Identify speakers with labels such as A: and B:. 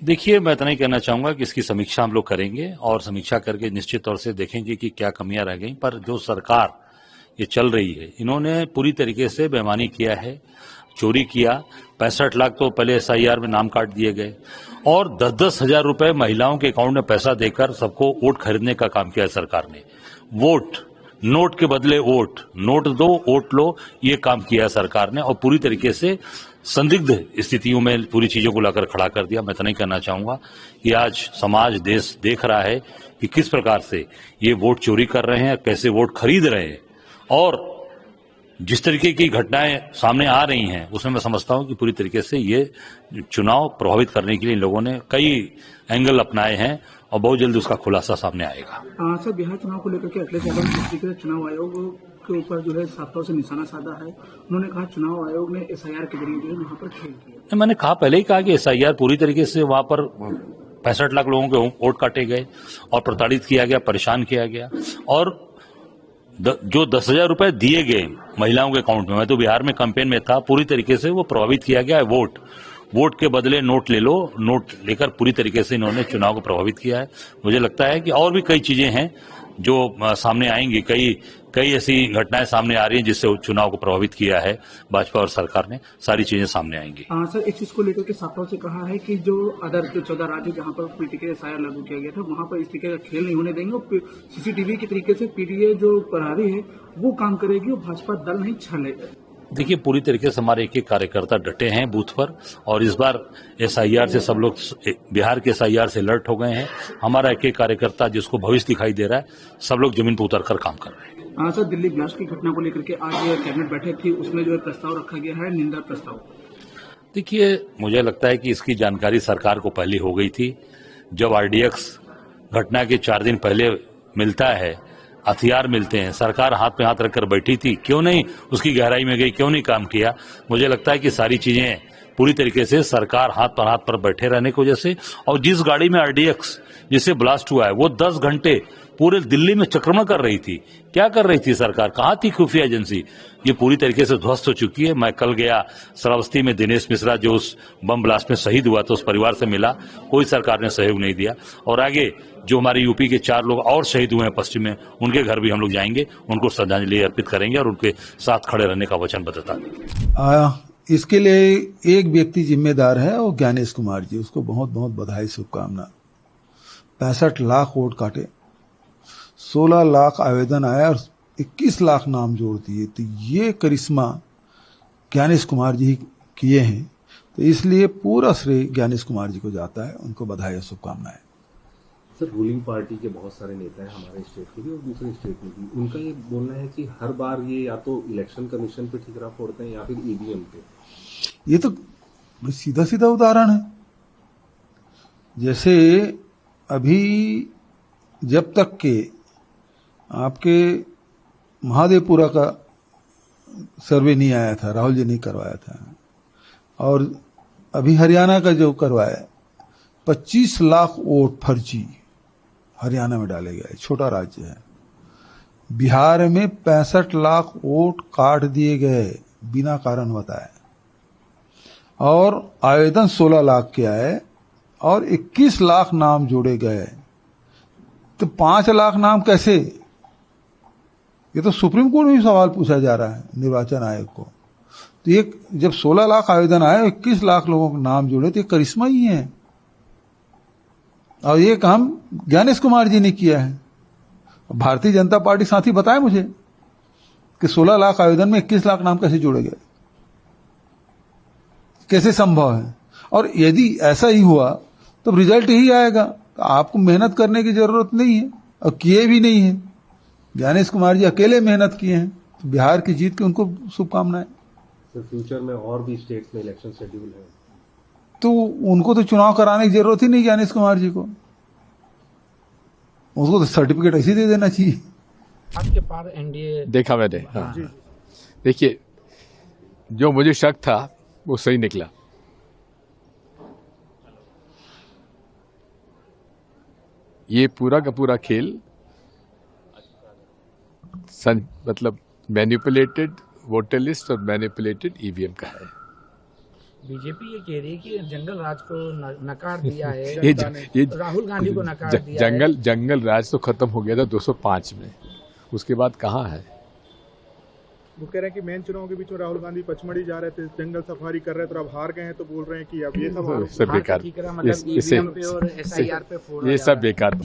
A: देखिए, मैं इतना ही कहना चाहूंगा कि इसकी समीक्षा हम लोग करेंगे और समीक्षा करके निश्चित तौर से देखेंगे कि क्या कमियां रह गई। पर जो सरकार ये चल रही है, इन्होंने पूरी तरीके से बेईमानी किया है, चोरी किया। 65 लाख तो पहले एसआईआर में नाम काट दिए गए और 10-10 हजार रुपए महिलाओं के अकाउंट में पैसा देकर सबको वोट खरीदने का काम किया है सरकार ने। वोट, नोट के बदले वोट, नोट दो वोट लो, ये काम किया है सरकार ने और पूरी तरीके से संदिग्ध स्थितियों में पूरी चीजों को लाकर खड़ा कर दिया। मैं तो नहीं कहना चाहूंगा कि आज समाज देश देख रहा है कि किस प्रकार से ये वोट चोरी कर रहे हैं, कैसे वोट खरीद रहे हैं और जिस तरीके की घटनाएं सामने आ रही हैं उसमें मैं समझता हूं कि पूरी तरीके से ये चुनाव प्रभावित करने के लिए इन लोगों ने कई एंगल अपनाए हैं और बहुत जल्दी उसका खुलासा सामने आएगा।
B: सर, बिहार चुनाव को लेकर के अखिलेश यादव चुनाव आयोग के ऊपर जो है साफ तौर से निशाना साधा है। उन्होंने कहा चुनाव आयोग ने एसआईआर के जरिए जो है वहां पर खेल किया।
A: मैंने कहा पहले ही कहा कि एसआईआर पूरी तरीके से वहां पर 65 लाख लोगों के वोट काटे गए और प्रताड़ित किया गया, परेशान किया गया और जो 10,000 रुपए दिए गए महिलाओं के अकाउंट में, मैं तो बिहार में कैंपेन में था, पूरी तरीके से वो प्रभावित किया गया है। वोट के बदले नोट ले लो, नोट लेकर पूरी तरीके से इन्होंने चुनाव को प्रभावित किया है। मुझे लगता है कि और भी कई चीजें हैं जो सामने आएंगी, कई ऐसी घटनाएं सामने आ रही हैं जिससे चुनाव को प्रभावित किया है भाजपा और सरकार ने। सारी चीजें सामने आएंगी।
B: सर, इस चीज को लेकर के साफ तौर से कहा है कि जो 14 राज्य जहां पर पीटीके एसआईआर लागू किया गया था वहां पर इस तरीके का खेल नहीं होने देंगे और सीसीटीवी के तरीके से पीटीए जो प्रहरी है वो काम करेगी और भाजपा दल नहीं छलेगा।
A: देखिए, पूरी तरीके से हमारे एक कार्यकर्ता डटे हैं बूथ पर और इस बार एसआईआर से सब लोग बिहार के एसआईआर से अलर्ट हो गए हैं। हमारा एक कार्यकर्ता जिसको भविष्य दिखाई दे रहा है, सब लोग जमीन पर उतरकर काम कर रहे हैं।
B: सर, दिल्ली ब्लास्ट की घटना को लेकर के आज कैबिनेट बैठक थी, उसमें जो है प्रस्ताव रखा गया है, निंदा प्रस्ताव।
A: देखिए, मुझे लगता है कि इसकी जानकारी सरकार को पहले हो गई थी। जब आरडीएक्स घटना के 4 दिन पहले मिलता है, हथियार मिलते हैं, सरकार हाथ पे हाथ रखकर बैठी थी, क्यों नहीं उसकी गहराई में गई, क्यों नहीं काम किया। मुझे लगता है कि सारी चीजें पूरी तरीके से सरकार हाथ पर बैठे रहने की वजह से, और जिस गाड़ी में आरडीएक्स जिससे ब्लास्ट हुआ है वो 10 घंटे पूरे दिल्ली में चक्रमण कर रही थी। क्या कर रही थी सरकार, कहां थी खुफिया एजेंसी? ये पूरी तरीके से ध्वस्त हो चुकी है। मैं कल गया श्रावस्ती में, दिनेश मिश्रा जो उस बम ब्लास्ट में शहीद हुआ तो उस परिवार से मिला, कोई सरकार ने सहयोग नहीं दिया। और आगे जो हमारे यूपी के 4 लोग और शहीद हुए हैं पश्चिम में, उनके घर भी हम लोग जाएंगे, उनको श्रद्धांजलि अर्पित करेंगे और उनके साथ खड़े रहने का वचनबद्धता देंगे।
C: इसके लिए एक व्यक्ति जिम्मेदार है और ज्ञानेश कुमार जी, उसको बहुत बहुत बधाई, शुभकामना। 65 लाख वोट काटे, 16 लाख आवेदन आया और 21 लाख नाम जोड़ दिए, तो ये करिश्मा ज्ञानेश कुमार जी किए हैं। तो इसलिए पूरा श्रेय ज्ञानेश कुमार जी को जाता है, उनको बधाई और शुभकामनाएं।
D: सर, रूलिंग पार्टी के बहुत सारे नेता हैं हमारे स्टेट के भी और दूसरे स्टेट में भी, उनका ये बोलना है कि हर बार ये या तो इलेक्शन कमीशन पे ठिकरा फोड़ते हैं या फिर ईवीएम पे।
C: ये तो सीधा सीधा उदाहरण है। जैसे अभी जब तक के आपके महादेवपुरा का सर्वे नहीं आया था, राहुल जी ने करवाया था, और अभी हरियाणा का जो करवाया 25 लाख वोट फर्जी हरियाणा में डाले गए, छोटा राज्य है। बिहार में 65 लाख वोट काट दिए गए बिना कारण बताए और आवेदन 16 लाख के आए और 21 लाख नाम जोड़े गए। तो 5 लाख नाम कैसे? ये तो सुप्रीम कोर्ट में भी सवाल पूछा जा रहा है निर्वाचन आयोग को। तो ये जब 16 लाख आवेदन आए, 21 लाख लोगों के नाम जुड़े, तो ये करिश्मा ही है। और ये काम ज्ञानेश कुमार जी ने किया है। भारतीय जनता पार्टी साथी बताए मुझे कि 16 लाख आवेदन में 21 लाख नाम कैसे जोड़े गए, कैसे संभव है। और यदि ऐसा ही हुआ तो रिजल्ट ही आएगा। तो आपको मेहनत करने की जरूरत नहीं है और किए भी नहीं है। ज्ञानेश कुमार जी अकेले मेहनत किए हैं, तो बिहार की जीत की उनको शुभकामनाएं।
D: सर, फ्यूचर में और भी स्टेट्स में इलेक्शन शेड्यूल है,
C: तो उनको तो चुनाव कराने की जरूरत ही नहीं ज्ञानेश कुमार जी को, उसको तो सर्टिफिकेट ऐसे दे देना चाहिए।
E: आपके पार एनडीए
F: देखा मैंने। हाँ। देखिए, जो मुझे शक था वो सही निकला। ये पूरा का पूरा खेल मतलब मैनिपुलेटेड वोटर लिस्ट और मैनिपुलेटेड ईवीएम का है।
E: बीजेपी ये कह रही है कि जंगल राज को नकार दिया है,
F: ये
E: राहुल गांधी को नकार दिया
F: जंगल राज तो खत्म हो गया था 205 में, उसके बाद कहाँ है?
G: वो कह रहे हैं कि मेन चुनाव के बीच में राहुल गांधी पचमढ़ी जा रहे थे, जंगल सफारी कर रहे थे, तो अब हार गए हैं, तो बोल रहे हैं कि अब ये सब
F: सब बेकार,
E: मतलब ईवीएम पे और एसआईआर पे
F: ये सब बेकार।